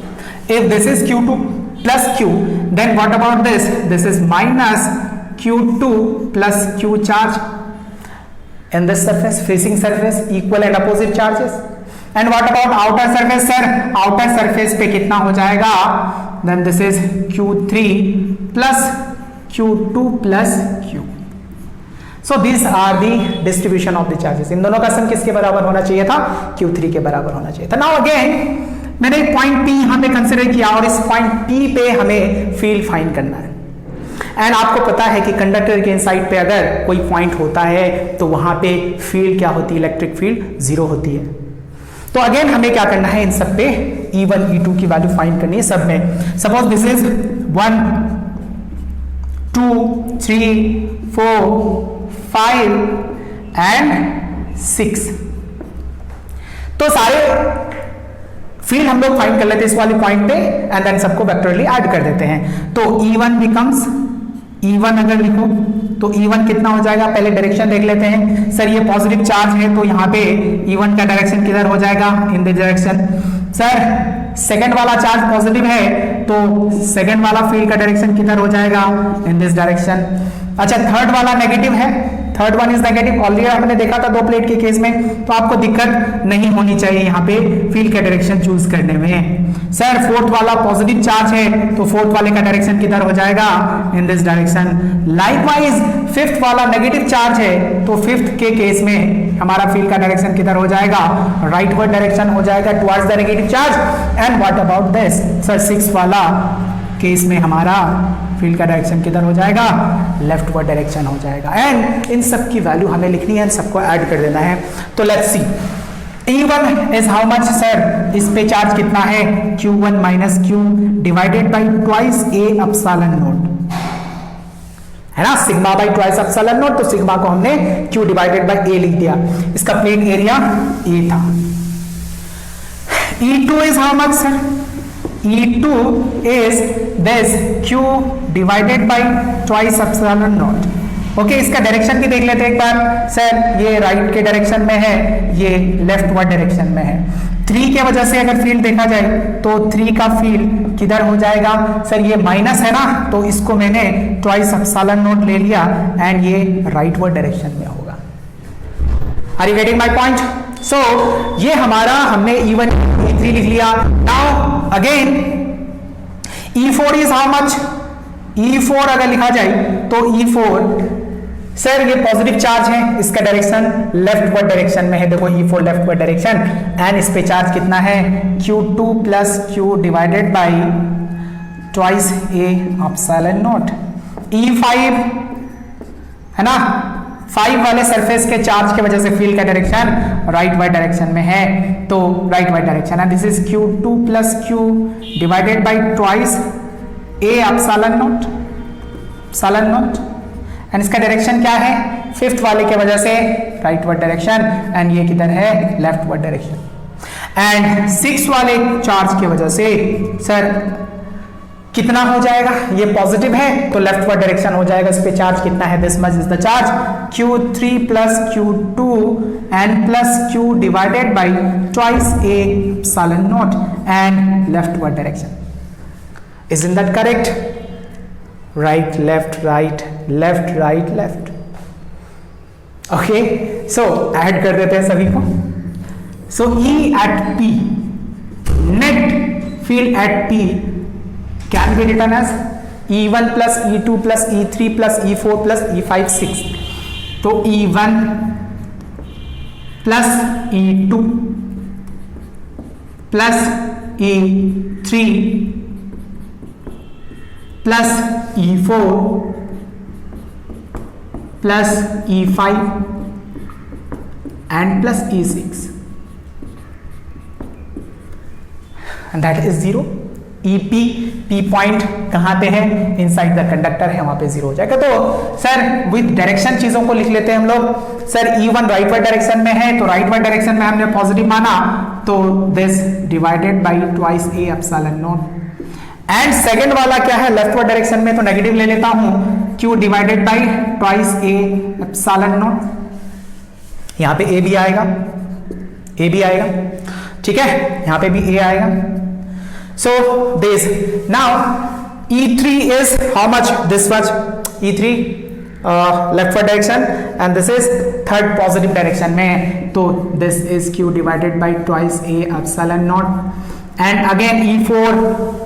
If this is Q2 plus Q, then what about this? This is -Q2 plus Q charge in this surface, facing surface, equal and opposite charges. And what about outer surface sir? outer surface पे कितना हो जाएगा? Then this is Q3 plus Q2 plus Q. So these are the distribution of the charges. इन दोनों का सम किसके बराबर होना चाहिए था? Q3 के बराबर होना चाहिए था। Now again मैंने एक पॉइंट P यहाँ पे कंसिडर किया और इस पॉइंट P पे हमें फील्ड फाइंड करना है। एंड आपको पता है कि कंडक्टर के इनसाइड पे अगर कोई पॉइंट होता है तो वहां पे फील्ड क्या होती है? इलेक्ट्रिक फील्ड 0 होती है। तो अगेन हमें क्या करना है? इन सब पे E1 E2 की वैल्यू फाइंड करनी है सब में। Suppose this is 1 2 3 4 5 and 6। तो सारे फील्ड हम लोग फाइंड कर लेते हैं इस वाले पॉइंट पे एंड देन सबको वेक्टरली ऐड कर देते हैं। तो E1 बिकम्स E1 अगर लिखो तो E1 कितना हो जाएगा? पहले डायरेक्शन देख लेते हैं। सर ये पॉजिटिव चार्ज है तो यहाँ पे E1 का डायरेक्शन किधर हो जाएगा? In this direction. Sir second वाला चार्ज पॉजिटिव है तो सेकंड वाला फील्ड का डायरेक्शन किधर हो जाएगा? In this direction. अच्छा थर्ड वाला नेगेटिव है, third one is negative, already हमने देखा था 2 प्लेट के केस में, तो आपको दिक्कत नहीं होनी चाहिए यहाँ पे फील्ड का डायरेक्शन चूज करने में। सर फोर्थ वाला पॉजिटिव चार्ज है तो फोर्थ वाले का डायरेक्शन किधर हो जाएगा, in this direction. Likewise fifth वाला नेगेटिव चार्ज है तो फिफ्थ के केस में हमारा फील्ड का डायरेक्शन किधर हो जाएगा, राइटवर्ड डायरेक्शन हो जाएगा towards the negative charge. And what about this sir, six वाला केस में हमारा फील्ड का डायरेक्शन किधर हो जाएगा, लेफ्टवर्ड डायरेक्शन हो जाएगा। एंड इन सब की वैल्यू हमें लिखनी है, सबको ऐड कर देना है। तो let's see E1 is how much sir, इस पे चार्ज कितना है, Q1 minus Q divided by twice A epsilon naught, है ना, sigma by twice epsilon not, तो सिग्मा को हमने Q डिवाइडेड बाई A लिख दिया, इसका प्लेन एरिया A था। E2 is how much sir, E2 is this Q divided by twice epsilon naught। Okay, इसका डायरेक्शन भी देख लेते हैं एक बार। सर ये राइट के डायरेक्शन में है, ये लेफ्टवर्ड डायरेक्शन में है। 3 के वजह से अगर फील्ड देखा जाए तो 3 का फील्ड किधर हो जाएगा, सर ये माइनस है ना, तो इसको मैंने ट्वाइस एप्सिलॉन नॉट ले लिया एंड ये राइटवर्ड डायरेक्शन में होगा। Are you getting my point? So ये हमारा हमने E1 E3 लिख लिया। Now again E4 is how much, E4 अगर लिखा जाए तो E4 सर ये पॉजिटिव चार्ज है, इसका डायरेक्शन लेफ्टवर्ड डायरेक्शन में है, देखो E4 लेफ्टवर्ड डायरेक्शन। एंड इस पे चार्ज कितना है, Q2 plus Q divided by twice A epsilon not. E5 है ना, 5 वाले सरफेस के चार्ज की वजह से फील्ड का डायरेक्शन राइटवर्ड डायरेक्शन में है, तो राइटवर्ड डायरेक्शन है। This is Q2 plus Q divided by twice A epsilon not, epsilon naught. And इसका डायरेक्शन क्या है, फिफ्थ वाले के वजह से राइटवर्ड डायरेक्शन, एंड ये किधर है, लेफ्टवर्ड डायरेक्शन। एंड 6 वाले चार्ज की वजह से सर कितना हो जाएगा, ये पॉजिटिव है तो लेफ्टवर्ड डायरेक्शन हो जाएगा, इस पे चार्ज कितना है, this much is the charge Q3 plus Q2 and plus Q divided by twice A epsilon naught and leftward direction. Isn't that correct? Right, left, right, left, right, left. Okay, so add कर देते हैं सभी को। So E at P, net field at P can be written as E1 plus E2 plus E3 plus E4 plus E5 6। तो E1 plus E2 plus E3 plus E4 plus E5 and plus E6 and that is 0। EP P point कहां पे है, inside the conductor है, वहां पे 0 हो जाएगा। तो सर विद डायरेक्शन चीजों को लिख लेते हैं हम लोग। सर E1 राइटवर्ड डायरेक्शन में है तो राइटवर्ड डायरेक्शन में हमने पॉजिटिव माना, तो this divided by twice A epsilon naught. And second वाला क्या है, लेफ्टवर्ड डायरेक्शन में, तो नेगेटिव ले लेता हूं, Q divided by twice A epsilon not. यहां पे A भी आएगा, A भी आएगा, ठीक है, यहां पे भी A आएगा। So this now E3 is how much, this much E3 leftward direction and this is third positive direction में, तो this is Q divided by twice A epsilon naught. And again E4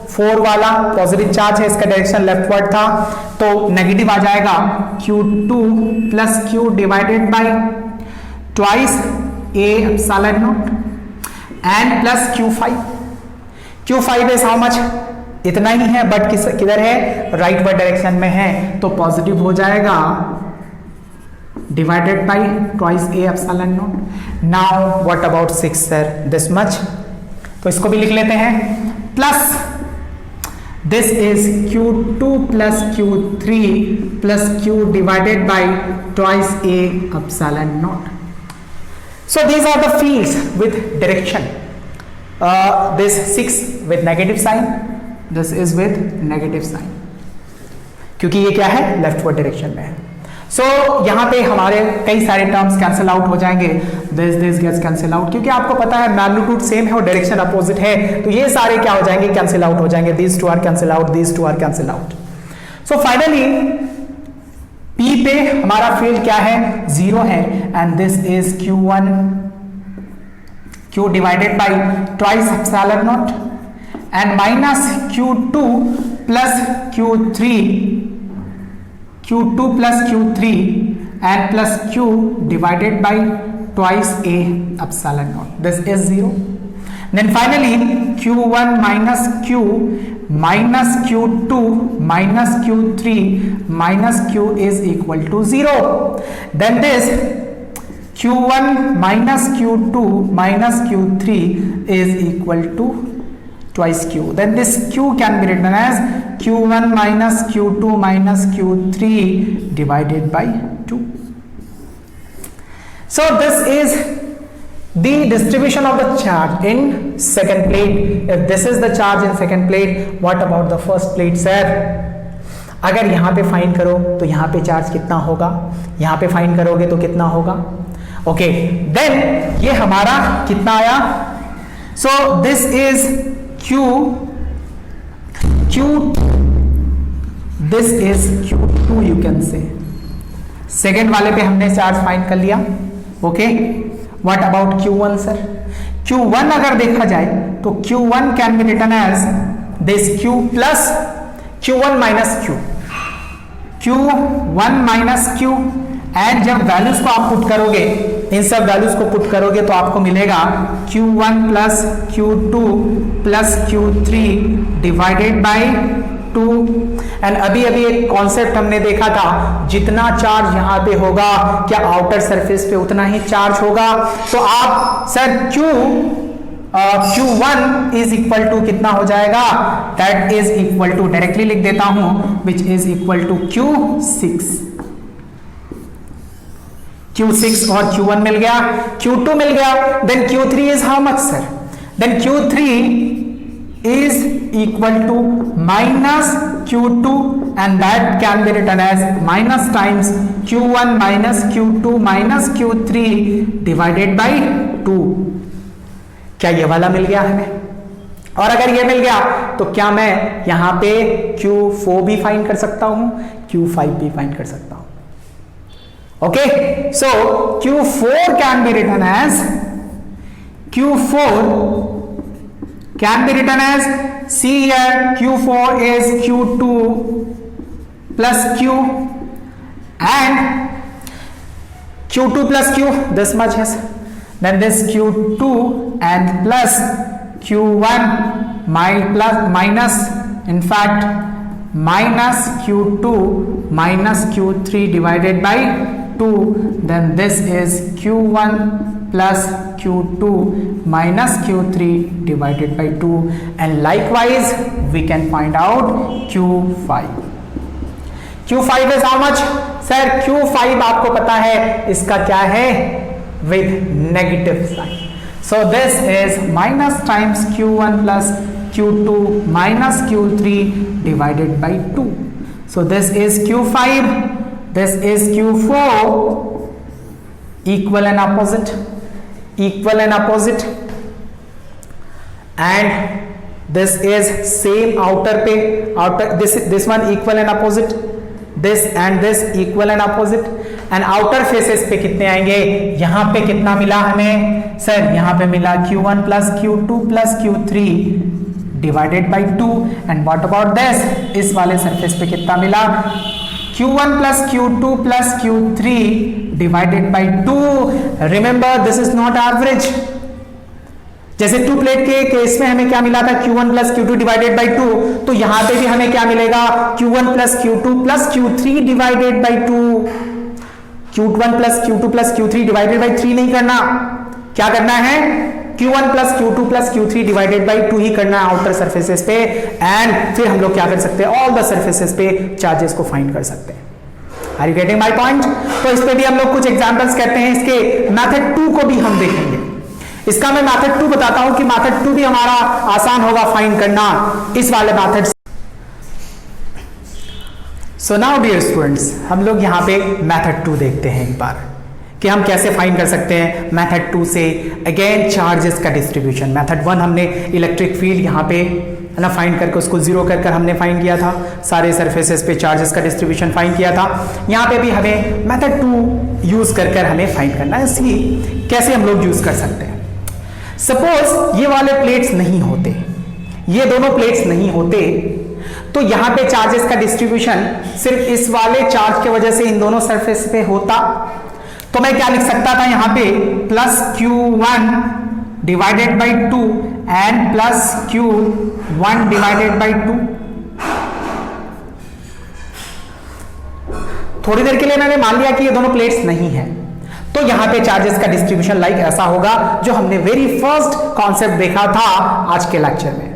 4 वाला positive charge है, इसका direction leftward था, तो negative आ जाएगा Q2 plus Q divided by twice A epsilon naught and plus Q5। Q5 is how much, इतना ही है, but किधर है, राइटवर्ड डायरेक्शन में है, तो पॉजिटिव हो जाएगा divided by twice A epsilon naught. Now what about 6 sir, this much, तो इसको भी लिख लेते हैं, plus this is Q2 plus Q3 plus Q divided by twice A epsilon not. So these are the fields with direction. This 6 with negative sign, this is with negative sign, क्योंकि ये क्या है, लेफ्टवर्ड डायरेक्शन में है। सो यहाँ पे हमारे कई सारे टर्म्स कैंसिल आउट हो जाएंगे, दिस गेट्स कैंसिल आउट, क्योंकि आपको पता है मैग्नीट्यूड सेम है और डायरेक्शन अपोजिट है, तो ये सारे क्या हो जाएंगे, कैंसिल आउट हो जाएंगे, these two are cancel out, these two are cancel out। So finally P पे पे हमारा फील्ड क्या है, 0 है, and this is Q1, Q divided by twice epsilon naught and minus Q2 plus Q3, Q2 plus Q3 and plus Q divided by twice A epsilon naught. This is 0. Then finally Q1 minus Q minus Q2 minus Q3 minus Q is equal to 0. Then this Q1 minus Q2 minus Q3 is equal to twice Q. Then this Q can be written as Q1 minus Q2 minus Q3 divided by 2. So this is the distribution of the charge in second plate. If this is the charge in second plate, what about the first plate, sir? अगर यहाँ पे find करो तो यहाँ पे charge कितना होगा, यहाँ पे फाइंड करोगे तो कितना होगा. ओके, देन ये हमारा कितना आया. So this is Q, this is Q2 you can say. Second वाले पे हमने चार्ज फाइंड कर लिया. Okay, what about Q1 sir. Q1 अगर देखा जाए तो Q1 can be written as this Q plus Q1 minus Q, Q1 minus Q, and जब वैल्यूज को आप पुट करोगे, इन सब वैल्यूज को पुट करोगे तो आपको मिलेगा Q1 plus Q2 plus Q3 divided by 2. And अभी एक कॉन्सेप्ट हमने देखा था, जितना चार्ज यहाँ पे होगा क्या आउटर सरफेस पे उतना ही चार्ज होगा. तो आप sir Q1 is equal to कितना हो जाएगा, that is equal to, directly लिख देता हूं, which is equal to Q6 और Q1 मिल गया, Q2 मिल गया. Then Q3 is how much sir, then Q3 is equal to minus Q2 and that can be written as minus times Q1 minus Q2 minus Q3 divided by 2. क्या ये वाला मिल गया हमें? और अगर ये मिल गया तो क्या मैं यहां पे Q4 भी फाइंड कर सकता हूं, Q5 भी फाइंड कर सकता हूं. Okay, so Q4 can be written as see here, Q4 is Q2 plus Q and Q2 plus Q, this much is, then this Q2 and plus Q1 minus, in fact minus Q2 minus Q3 divided by 2, then this is Q1 plus Q2 minus Q3 divided by 2, and likewise we can find out Q5. Q5 is how much sir? Q5 आपको पता है इसका क्या है, with negative sign. So this is minus times Q1 plus Q2 minus Q3 divided by 2. So this is Q5, this is Q4, equal and opposite, and this is same outer पे, this one equal and opposite, this and this equal and opposite, and outer faces पे कितने आएंगे, यहाँ पे कितना मिला हमें sir, यहाँ पे मिला Q1 plus Q2 plus Q3 divided by 2, and what about this, इस वाले सरफेस पे कितना मिला, Q1 plus Q2 plus Q3 divided by 2. Remember this is not average. जैसे 2 प्लेट के केस में हमें क्या मिला था, Q1 plus Q2 divided by 2, तो यहां पे भी हमें क्या मिलेगा, Q1 plus Q2 plus Q3 divided by 2. Q1 plus Q2 plus Q3 divided by 3 नहीं करना, क्या करना है, Q1 plus Q2 plus Q3 divided by 2 ही करना है आउटर सरफेसेस पे, एंड फिर हम लोग क्या कर सकते हैं, ऑल द सरफेसेस पे चार्जेस को फाइंड कर सकते हैं. Are you getting my point? तो इस पे भी हम लोग कुछ एग्जांपल्स कहते हैं, इसके मेथड 2 को भी हम देखेंगे. इसका मैं मेथड 2 बताता हूं कि मेथड 2 भी हमारा आसान होगा फाइंड करना इस वाले method. So now dear students, हम लोग यहाँ पे मेथड 2 देखते हैं एक बार कि हम कैसे फाइंड कर सकते हैं. मेथड 2 से अगेन चार्जेस का डिस्ट्रीब्यूशन. मेथड 1 हमने इलेक्ट्रिक फील्ड यहाँ पे है ना, फाइंड करके उसको जीरो कर हमने फाइंड किया था, सारे सरफेसेस पे चार्जेस का डिस्ट्रीब्यूशन फाइंड किया था। यहाँ पे भी हमें मेथड 2 यूज कर हमें फाइंड करना है। इसलिए कैसे हम लोग यूज कर सकते हैं, सपोज ये वाले प्लेट्स नहीं होते, ये दोनों प्लेट्स नहीं होते, तो यहाँ पे चार्जेस का डिस्ट्रीब्यूशन सिर्फ इस वाले चार्ज की वजह से इन दोनों सरफेस पे होता, तो मैं क्या लिख सकता था यहाँ पे plus Q1 divided by 2 and plus Q1 divided by 2। थोड़ी देर के लिए मैंने मान लिया कि ये दोनों प्लेट्स नहीं है, तो यहां पे चार्जेस का डिस्ट्रीब्यूशन लाइक ऐसा होगा जो हमने वेरी फर्स्ट कॉन्सेप्ट देखा था आज के लेक्चर में।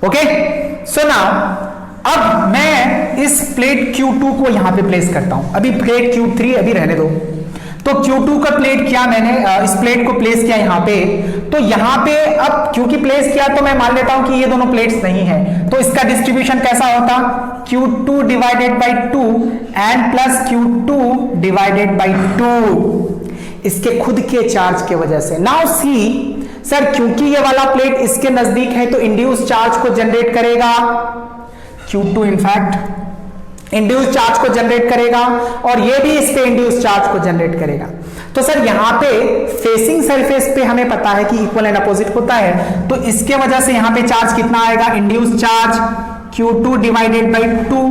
ओके, सो नाउ अब मैं इस प्लेट Q2 को यहां पे प्लेस करता हूं, अभी प्लेट Q3 अभी रहने दो। तो Q2 का प्लेट किया मैंने, इस प्लेट को प्लेस किया यहां पे, तो यहां पे अब क्योंकि प्लेस किया तो मैं मान लेता हूं कि ये दोनों प्लेट्स नहीं है, तो इसका डिस्ट्रीब्यूशन कैसा होता, Q2 divided by 2 and plus Q2 divided by 2 इसके खुद के चार्ज के वजह से। नाउ सी सर, क्योंकि ये वाला प्लेट इसके नजदीक है तो इंड्यूस चार्ज को जनरेट करेगा, Q2 इनफैक्ट इंड्यूस चार्ज को जनरेट करेगा और ये भी इस पे इंड्यूस चार्ज को जनरेट करेगा। तो सर यहाँ पे फेसिंग सरफेस पे हमें पता है कि इक्वल एंड अपोजिट होता है, तो इसके वजह से यहाँ पे चार्ज कितना आएगा, induce charge Q2 divided by 2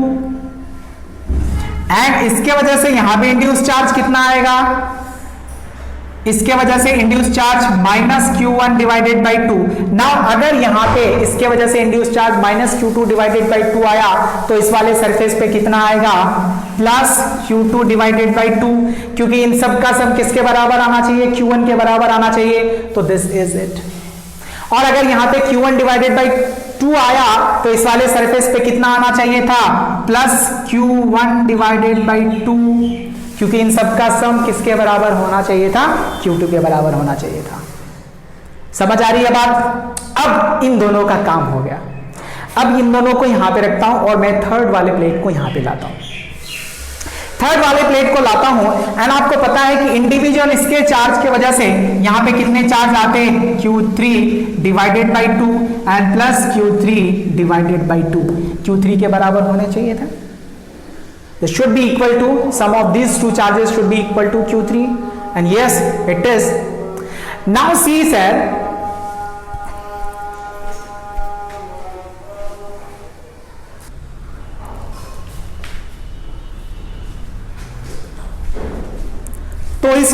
and इसके वजह से यहाँ पे इंड्यूस चार्ज कितना आएगा, इसके वजह से induce charge minus Q1 divided by 2। Now अगर यहां पे इसके वजह से induce charge minus Q2 divided by 2 आया, तो इस वाले सरफेस पे कितना आएगा, प्लस Q2 डिवाइडेड बाई 2, क्योंकि इन सब का सब किसके बराबर आना चाहिए, Q1 के बराबर आना चाहिए, तो दिस इज इट। और अगर यहां पे Q1 डिवाइडेड बाई 2 आया तो इस वाले सरफेस पे कितना आना चाहिए था, प्लस Q1 डिवाइडेड बाई 2, क्योंकि इन सब का सम किसके बराबर होना चाहिए था, Q2 के बराबर होना चाहिए था। समझ आ रही है बात? अब इन दोनों का काम हो गया, अब इन दोनों को यहां पे रखता हूं और मैं थर्ड वाले प्लेट को यहां पे लाता हूं, थर्ड वाले प्लेट को लाता हूं एंड आपको पता है कि इंडिविजुअल इसके चार्ज की वजह से यहां पे कितने चार्ज आते हैं, Q3 divided by 2 and plus Q3 divided by 2, Q3 के बराबर होने चाहिए था। This should be equal to, sum of these two charges should be equal to Q3 and yes it is. Now see sir, तो इस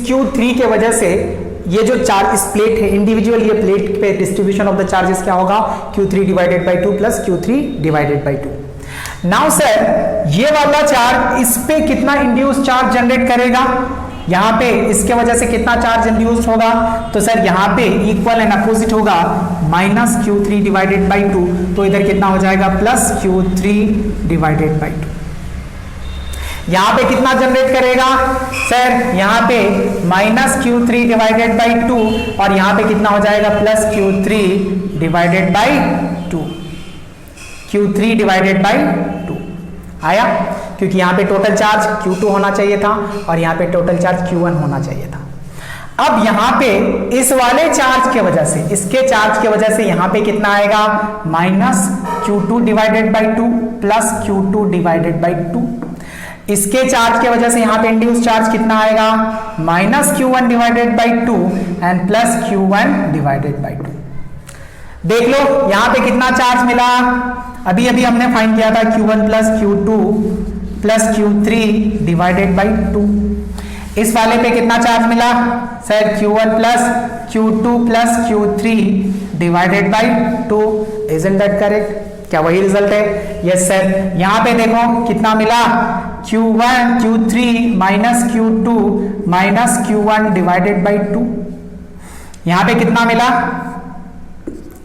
Q3 के वजह से ये जो चार्ज इस प्लेट है, इंडिविजुअल ये प्लेट पे डिस्ट्रीब्यूशन ऑफ द चार्जेस क्या होगा, Q3 divided by 2 plus Q3 divided by 2। Now sir, ये वाला चार्ज इस पे कितना इंड्यूस चार्ज जनरेट करेगा, यहां पे इसके वजह से कितना चार्ज इंड्यूस होगा, तो सर यहां पे इक्वल एंड अपोजिट होगा, माइनस Q3 डिवाइडेड बाई 2, तो इधर कितना हो जाएगा, प्लस Q3 डिवाइडेड बाई 2। यहां पे कितना जनरेट करेगा सर, यहां पे माइनस Q3 डिवाइडेड बाई 2 और यहां पे कितना हो जाएगा, plus Q3 divided by 2, Q3 divided by 2 आया, क्योंकि यहां पे टोटल चार्ज Q2 होना चाहिए था और यहां पे टोटल चार्ज Q1 होना चाहिए था। अब यहां पे इस वाले चार्ज के वजह से, इसके चार्ज के वजह से यहां पे कितना आएगा, minus Q2 divided by 2 plus Q2 divided by 2। इसके चार्ज के वजह से यहां पे इंड्यूस चार्ज कितना आएगा, minus Q1 divided by 2 and plus Q1 divided by 2। देख लो यहां पे कितना चार्ज मिला, अभी अभी हमने फाइंड किया था Q1 plus Q2 plus Q3 divided by 2। इस वाले पे कितना चार्ज मिला sir, Q1 plus Q2 plus Q3 divided by 2। Isn't that correct? क्या वही रिजल्ट है? Yes sir. यहां पे देखो कितना मिला, Q1 Q3 minus Q2 minus Q1 divided by 2। यहां पे कितना मिला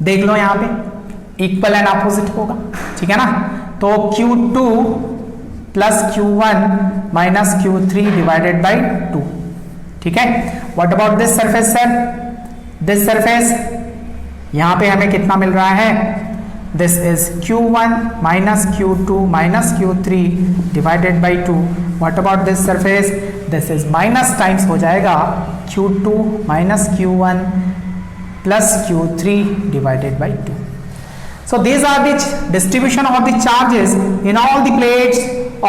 देख लो, यहां पे इक्वल एंड अपोजिट होगा, ठीक है ना। तो Q2 plus Q1 minus Q3 divided by 2, ठीक है। What about this surface sir, this surface यहां पे हमें कितना मिल रहा है, this is Q1 minus Q2 minus Q3 divided by 2। What about this surface, this is minus times हो जाएगा Q2 minus Q1 plus Q3 divided by 2. So these are the distribution of the charges in all the plates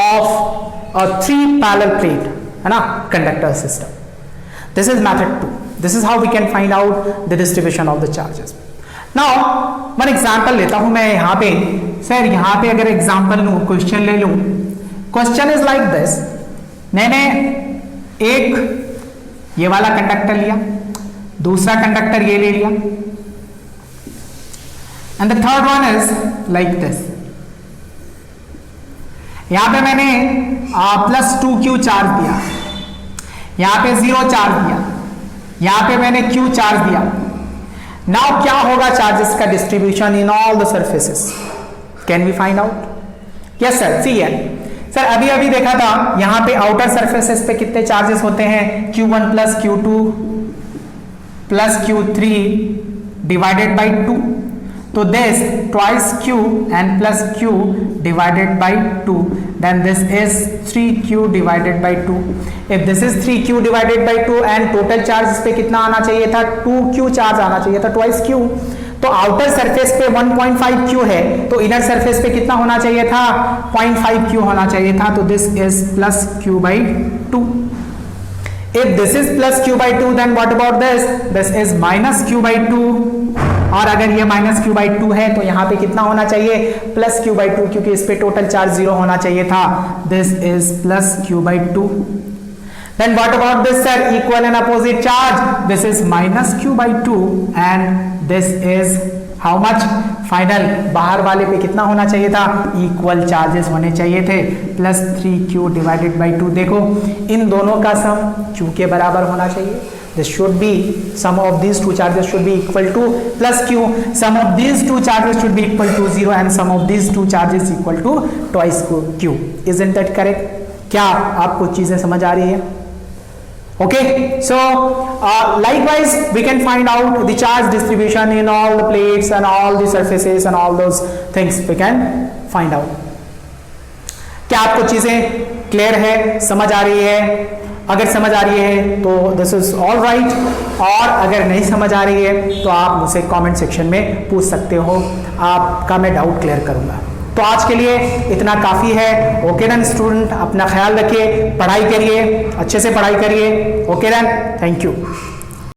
of a 3 parallel plate, है ना, conductor system. This is method 2. This is how we can find out the distribution of the charges. Now one example लेता हूं मैं यहाँ पे. Sir यहाँ पे अगर एग्जाम्पल लूँ, क्वेश्चन ले लूँ, क्वेश्चन इज लाइक दिस. मैंने एक ये वाला कंडक्टर लिया, दूसरा कंडक्टर ये ले लिया, and the third one is like this. यहां पे मैंने +2Q चार्ज दिया, यहां पे 0 चार्ज दिया, यहां पे मैंने Q चार्ज दिया. नाउ क्या होगा चार्जेस का distribution in all the surfaces? Can we find out? Yes sir, see है सर. अभी अभी देखा था यहां पे आउटर सरफेसेस पे कितने चार्जेस होते हैं? Q1 plus Q2 plus Q3 divided by 2. तो this twice Q and plus Q divided by 2, then this is 3Q divided by 2. If this is 3Q divided by 2 and total charge इस पे कितना आना चाहिए था? 2Q charge आना चाहिए था, twice Q. तो आउटर सरफेस पे 1.5Q है, तो इनर सरफेस पे कितना होना चाहिए था? 0.5Q होना चाहिए था. तो this is plus Q by 2. If this is plus Q by 2, then what about this? This is minus Q by 2. और अगर ये माइनस Q by 2 है तो यहाँ पे कितना होना चाहिए? प्लस Q by 2, क्योंकि इस पे टोटल चार्ज 0 होना चाहिए था. This is plus Q by 2. Then what about this sir? Equal and opposite charge. This is minus Q by 2 and this is how much? Final बाहर वाले पे कितना होना चाहिए था? इक्वल चार्जेस होने चाहिए थे, प्लस 3Q डिवाइडेड बाई 2. देखो इन दोनों का सम Q के बराबर होना चाहिए. This should be sum of these two charges should be equal to plus Q. Sum of these two charges should be equal to 0 and sum of these two charges equal to twice Q. Isn't that correct? क्या आपको चीजें समझ आ रही है? Okay, so likewise we can find out the charge distribution in all the plates and all the surfaces and all those things we can find out. क्या आपको चीजें क्लियर है, समझ आ रही है? अगर समझ आ रही है तो दिस इज ऑल राइट, और अगर नहीं समझ आ रही है तो आप मुझसे कमेंट सेक्शन में पूछ सकते हो, आपका मैं डाउट क्लियर करूंगा. तो आज के लिए इतना काफ़ी है. ओके देन स्टूडेंट, अपना ख्याल रखिए, पढ़ाई करिए, अच्छे से पढ़ाई करिए. Okay then, thank you.